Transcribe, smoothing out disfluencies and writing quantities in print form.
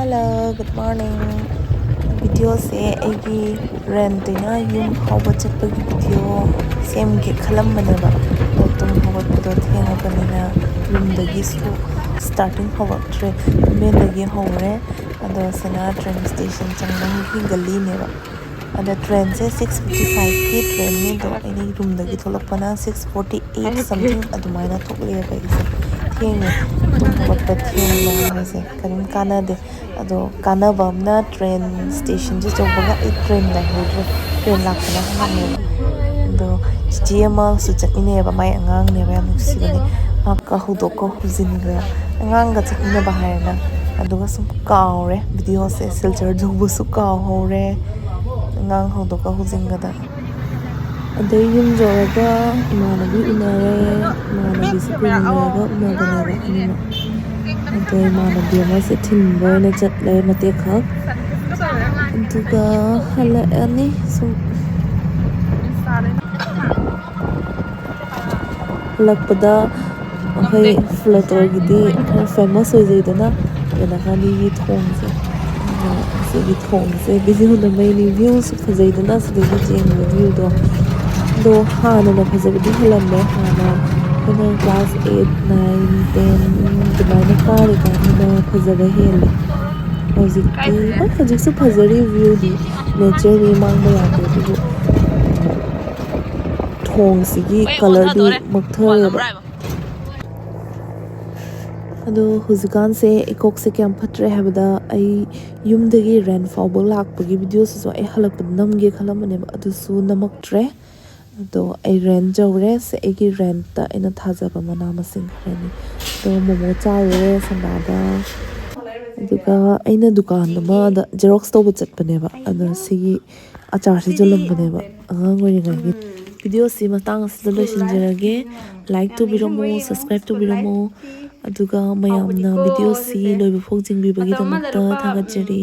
Hello, good morning. Video se aigi rent yum hawba chatpagi video semge khalambaneba tum hawatpado thengabanina yumdagi su starting hawaktre mendagi hawre ado sana train station changnangi gali neba ada train se 6:55 ki train ni do ani yumdagi tholakpana 6:48 something adumaina thokleba ise thenge tum hawatpa thengba hase karim kanade ado kanaba amna train station je chawbaga I train la hodre train lakna hangane ado chiema su chatine ba mai angang ne ba yam sibani ka hudoko huzinga angang ga chatine ba haina ado sum kaure video se silchar jobu su kaw hore angang hudoko huzinga da adai yum joraga imanabi unare imanabi se pinaraga unaganera anima adai imanabi ama se thinba na chatle mate khak aduga hala ani sum lakpada hai flutter gidi famous hoy jaidana yana khani gi thongse se gi thongse video da mai ni views fajaidana se gi jeng review do hana na fajabdi halamme hana kana class 8 9 10 dumana kare kana fajaba hele hojik su fajari view di nature ni mangba yade du thong sigi color di makthayeba ado huzikan se ekok se kyam phatre habada ai yumdagi ren fawbal lakpagi video su ai halak namge khalamane adu su namaktre do ai ren jawre se egi rent ta ina thajaba mana masing reni do momo chawe sanada aduga aina dukan ma da xerox to chatpane ba adu sigi achar se jolambane ba angang ngai video si matang asda loisinjarage like to biramo subscribe to biramo aduga mayamna video si loiba phok jingbibagi damakta thagatjari